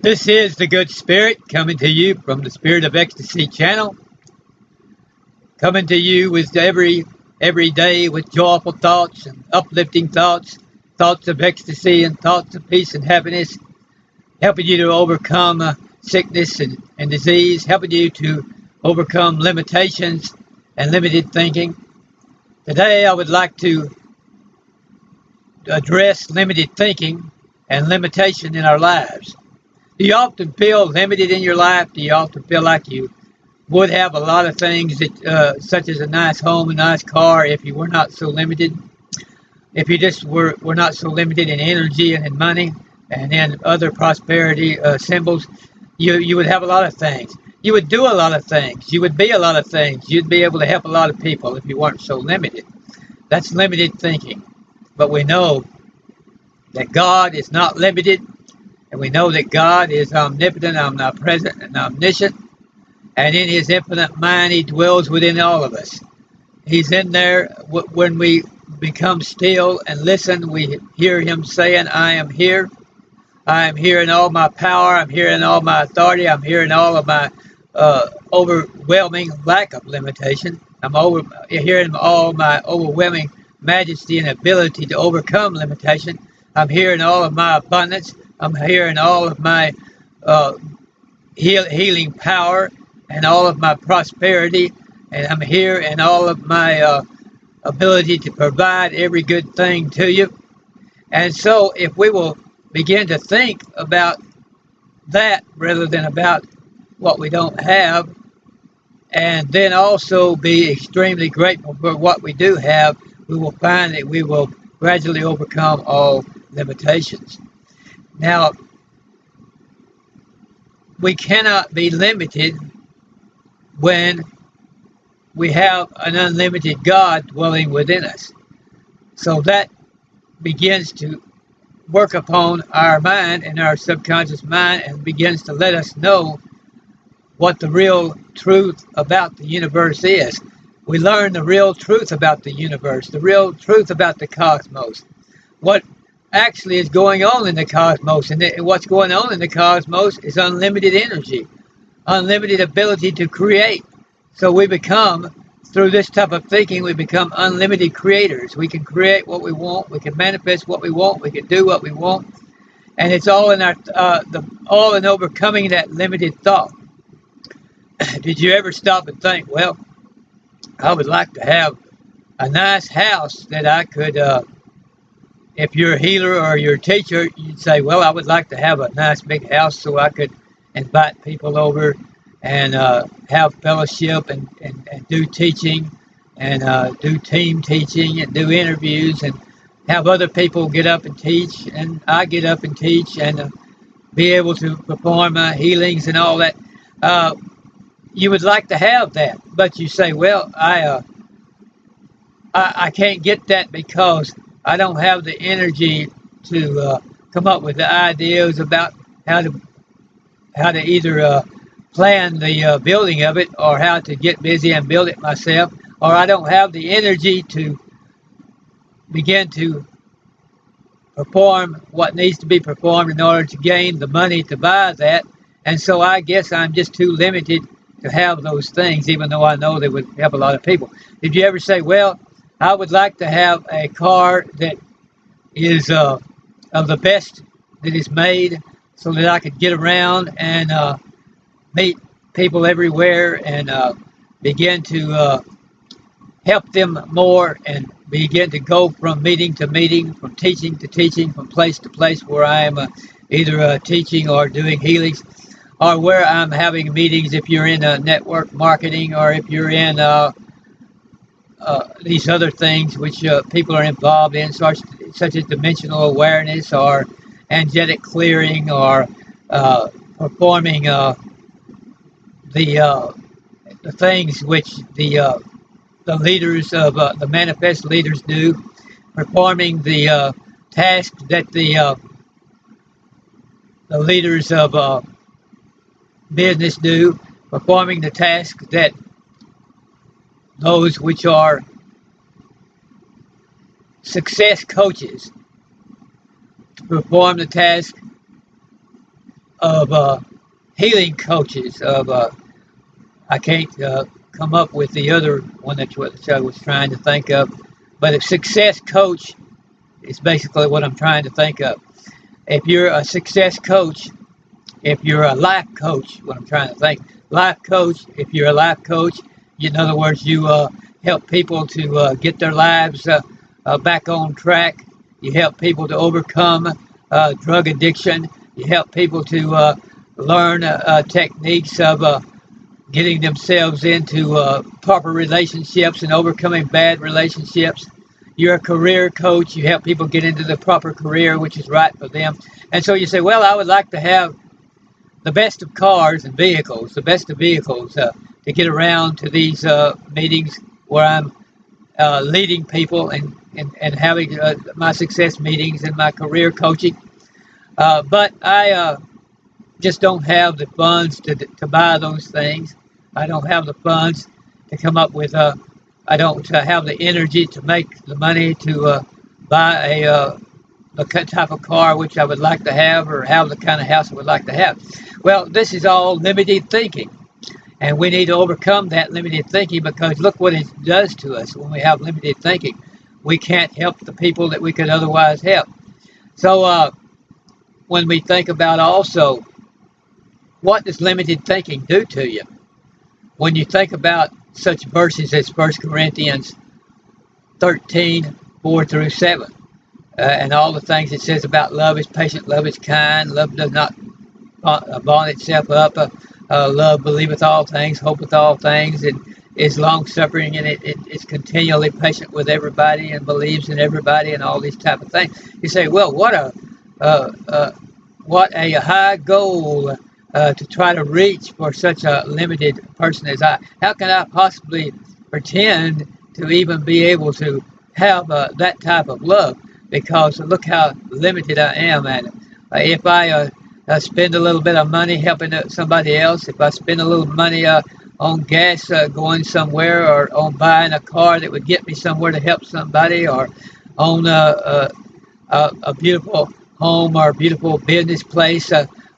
This is the Good Spirit coming to you from the Spirit of Ecstasy channel, coming to you with every day with joyful thoughts and uplifting thoughts, thoughts of ecstasy and thoughts of peace and happiness, helping you to overcome sickness and disease, helping you to overcome limitations and limited thinking. Today I would like to address limited thinking and limitation in our lives. Do you often feel limited in your life? Do you often feel like you would have a lot of things that, such as a nice home, a nice car, if you were not so limited? If you just were not so limited in energy and in money and in other prosperity symbols, you would have a lot of things. You would do a lot of things. You would be a lot of things. You'd be able to help a lot of people if you weren't so limited. That's limited thinking. But we know that God is not limited, and we know that God is omnipotent, omnipresent, and omniscient, and in his infinite mind, he dwells within all of us. He's in there when we become still and listen. We hear him saying, I am here. I am here in all my power. I'm here in all my authority. I'm here in all of my overwhelming lack of limitation. I'm here in all my overwhelming majesty and ability to overcome limitation. I'm here in all of my abundance. I'm here in all of my healing power and all of my prosperity. And I'm here in all of my ability to provide every good thing to you. And so if we will begin to think about that rather than about what we don't have, and then also be extremely grateful for what we do have, we will find that we will gradually overcome all limitations. Now, we cannot be limited when we have an unlimited God dwelling within us. So that begins to work upon our mind and our subconscious mind and begins to let us know what the real truth about the universe is. We learn the real truth about the universe, the real truth about the cosmos, what actually is going on in the cosmos. And what's going on in the cosmos is unlimited energy, unlimited ability to create. So we become, through this type of thinking, we become unlimited creators. We can create what we want. We can manifest what we want. We can do what we want. And it's all in our, all in overcoming that limited thought. Did you ever stop and think, well, I would like to have a nice house that I could, if you're a healer or you're a teacher, you'd say, well, I would like to have a nice big house so I could invite people over and have fellowship and do teaching and do team teaching and do interviews and have other people get up and teach and I get up and teach and be able to perform healings and all that. You would like to have that, but you say, well, I can't get that because I don't have the energy to come up with the ideas about how to either plan the building of it or how to get busy and build it myself, or I don't have the energy to begin to perform what needs to be performed in order to gain the money to buy that. And so I guess I'm just too limited to have those things, even though I know they would help a lot of people. Did you ever say, well, I would like to have a car that is of the best that is made so that I could get around and meet people everywhere and begin to help them more and begin to go from meeting to meeting, from teaching to teaching, from place to place where I am either teaching or doing healings, or where I'm having meetings if you're in network marketing or if you're in these other things which people are involved in, such as dimensional awareness or angelic clearing or performing the things which the leaders of the manifest leaders do, performing the task that the leaders of business do, performing the task that those which are success coaches perform the task of healing coaches. I can't come up with the other one that I was trying to think of, but a success coach is basically what I'm trying to think of. If you're a success coach, if you're a life coach, what I'm trying to think, life coach, if you're a life coach, in other words, you help people to get their lives back on track. You help people to overcome drug addiction. You help people to learn techniques of getting themselves into proper relationships and overcoming bad relationships. You're a career coach. You help people get into the proper career, which is right for them. And so you say, well, I would like to have the best of cars and vehicles, the best of vehicles to get around to these meetings where I'm leading people and having my success meetings and my career coaching. But I just don't have the funds to buy those things. I don't have the funds to come up with I don't have the energy to make the money to buy the type of car which I would like to have, or have the kind of house I would like to have. Well, this is all limited thinking, and we need to overcome that limited thinking, because look what it does to us when we have limited thinking. We can't help the people that we could otherwise help. So when we think about also, what does limited thinking do to you? When you think about such verses as 1 Corinthians 13, 4 through 7, and all the things it says about love is patient, love is kind, love does not bond itself up, love believeth all things, hopeth all things, and is long-suffering, and it's continually patient with everybody and believes in everybody, and all these type of things. You say, well, what a high goal to try to reach for such a limited person as I. How can I possibly pretend to even be able to have that type of love? Because look how limited I am at it. If I spend a little bit of money helping somebody else, if I spend a little money on gas going somewhere, or on buying a car that would get me somewhere to help somebody, or on a beautiful home or a beautiful business place,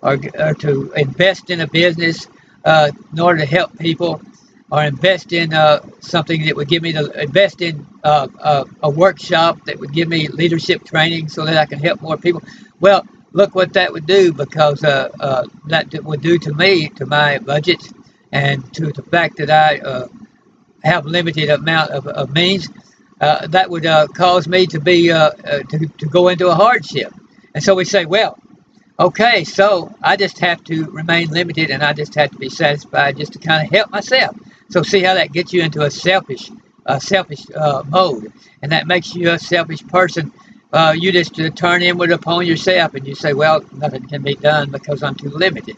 or to invest in a business in order to help people, or invest in something that would give me invest in a workshop that would give me leadership training so that I can help more people. Well, look what that would do, because that would do to me, to my budget, and to the fact that I have limited amount of means. That would cause me to be to go into a hardship. And so we say, well, okay, so I just have to remain limited, and I just have to be satisfied just to kind of help myself. So see how that gets you into a selfish mode, and that makes you a selfish person. You just turn inward upon yourself, and you say, well, nothing can be done because I'm too limited.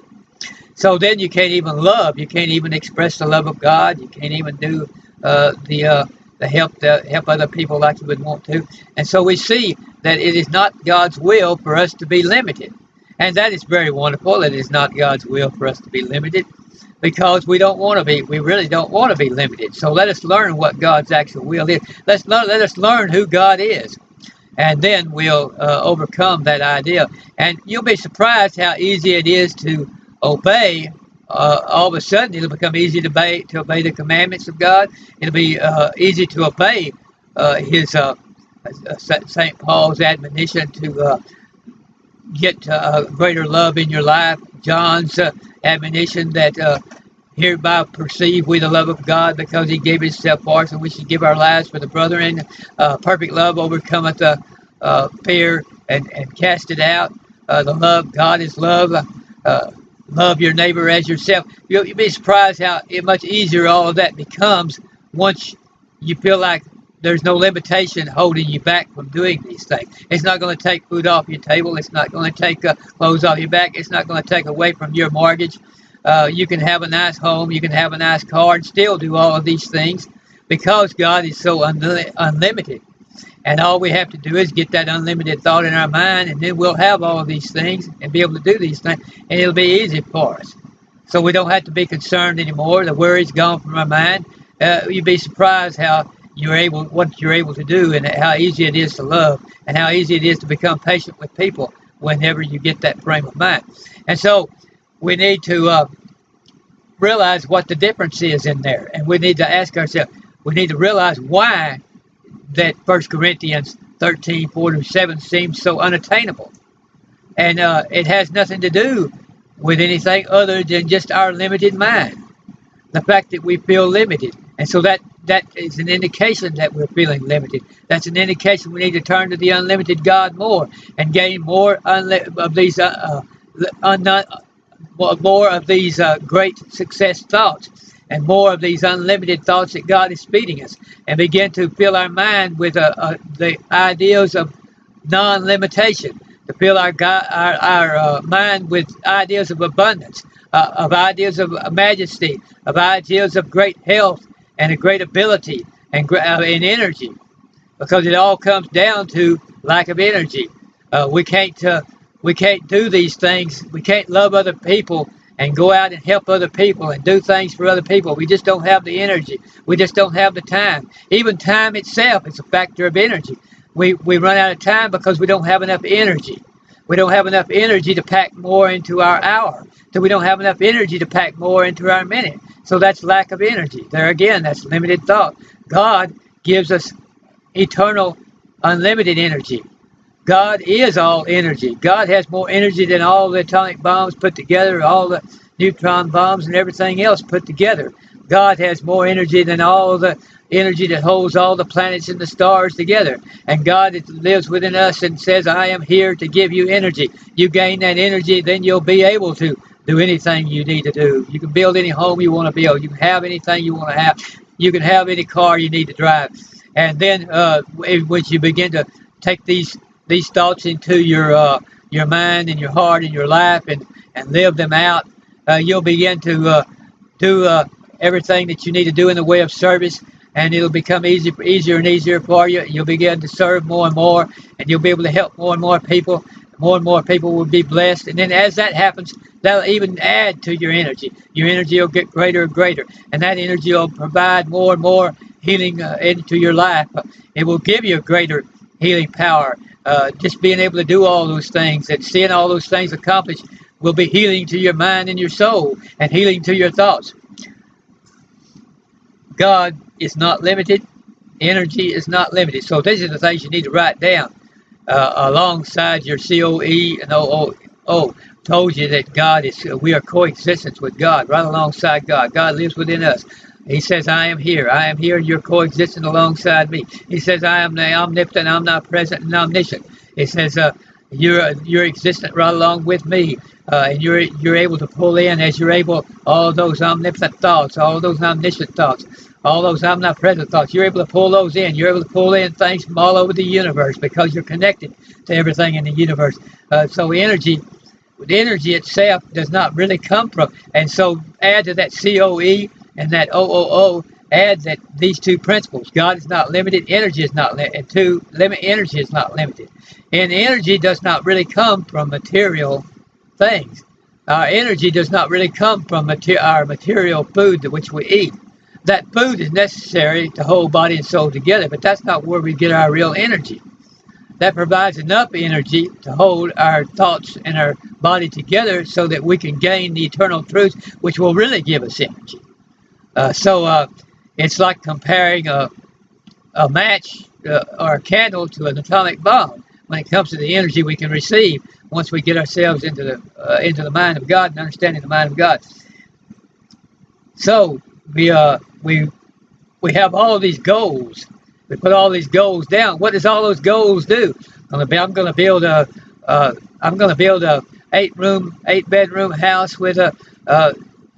So then you can't even love. You can't even express the love of God. You can't even do the help other people like you would want to. And so we see that it is not God's will for us to be limited. And that is very wonderful. It is not God's will for us to be limited, because we really don't want to be limited. So let us learn what God's actual will is. Let us learn who God is. And then we'll overcome that idea. And you'll be surprised how easy it is to obey. All of a sudden, it'll become easy to obey the commandments of God. It'll be easy to obey his St. Paul's admonition to get greater love in your life. John's admonition that hereby perceive we the love of God, because he gave himself for us, and we should give our lives for the brethren. Perfect love overcometh fear and cast it out. The love, God is love. Love your neighbor as yourself. You'll be surprised how much easier all of that becomes once you feel like there's no limitation holding you back from doing these things. It's not going to take food off your table. It's not going to take clothes off your back. It's not going to take away from your mortgage. You can have a nice home. You can have a nice car and still do all of these things, because God is so unlimited. And all we have to do is get that unlimited thought in our mind, and then we'll have all of these things and be able to do these things, and it'll be easy for us. So we don't have to be concerned anymore. The worry's gone from our mind. You'd be surprised what you're able to do, and how easy it is to love, and how easy it is to become patient with people whenever you get that frame of mind. And so we need to realize what the difference is in there. And we need to ask ourselves, we need to realize why that 1 Corinthians 13:4-7 seems so unattainable. And it has nothing to do with anything other than just our limited mind. The fact that we feel limited. And so that is an indication that we're feeling limited. That's an indication we need to turn to the unlimited God more and gain more of these more of these great success thoughts and more of these unlimited thoughts that God is feeding us, and begin to fill our mind with the ideas of non-limitation, to fill our mind with ideas of abundance, of ideas of majesty, of ideas of great health and a great ability and energy, because it all comes down to lack of energy. We can't do these things. We can't love other people and go out and help other people and do things for other people. We just don't have the energy. We just don't have the time. Even time itself is a factor of energy. We run out of time because we don't have enough energy. We don't have enough energy to pack more into our hour. So we don't have enough energy to pack more into our minute. So that's lack of energy. There again, that's limited thought. God gives us eternal, unlimited energy. God is all energy. God has more energy than all the atomic bombs put together, all the neutron bombs and everything else put together. God has more energy than all the energy that holds all the planets and the stars together. And God lives within us and says, I am here to give you energy. You gain that energy, then you'll be able to do anything you need to do. You can build any home you want to build. You can have anything you want to have. You can have any car you need to drive. And then once you begin to take these thoughts into your mind and your heart and your life and live them out, you'll begin to do everything that you need to do in the way of service, and it'll become easier and easier for you. You'll begin to serve more and more, and you'll be able to help more and more people. More and more people will be blessed, and then as that happens, that'll even add to your energy. Your energy will get greater and greater, and that energy will provide more and more healing into your life. It will give you a greater healing power. Just being able to do all those things and seeing all those things accomplished will be healing to your mind and your soul and healing to your thoughts. God is not limited. Energy is not limited. So these are the things you need to write down alongside your COE and OO. Told you that we are coexistence with God, right alongside God. God lives within us. He says, I am here. I am here, and you're coexisting alongside me. He says, I am the omnipotent, omnipresent, and omniscient. He says, you're existent right along with me. And you're able to pull in, as you're able, all those omnipotent thoughts, all those omniscient thoughts, all those omnipresent thoughts. You're able to pull those in. You're able to pull in things from all over the universe because you're connected to everything in the universe. So the energy itself does not really come from. And so add to that COE and that OOO, add that these two principles. God is not limited. Energy is not limited. Energy is not limited. And energy does not really come from material things. Our energy does not really come from our material food which we eat. That food is necessary to hold body and soul together, but that's not where we get our real energy. That provides enough energy to hold our thoughts and our body together so that we can gain the eternal truth, which will really give us energy. So it's like comparing a match or a candle to an atomic bomb when it comes to the energy we can receive once we get ourselves into the mind of God and understanding the mind of God. So we have all these goals. We put all these goals down. What does all those goals do? I'm going to build a 8-bedroom house with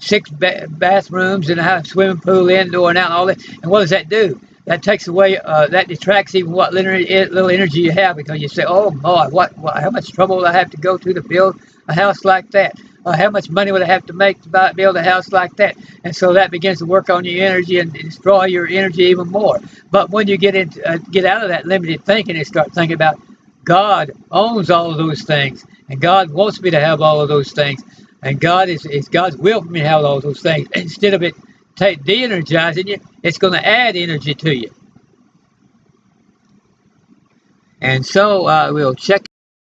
6 bathrooms and a swimming pool indoor and out and all that. And what does that do? That takes away, that detracts even what little energy you have, because you say, oh boy, how much trouble will I have to go to build a house like that? How much money would I have to make to build a house like that? And so that begins to work on your energy and destroy your energy even more. But when you get out of that limited thinking and start thinking about God owns all of those things, and God wants me to have all of those things, and God is God's will for me to have all those things, instead of it de-energizing you, it's going to add energy to you. And so we'll check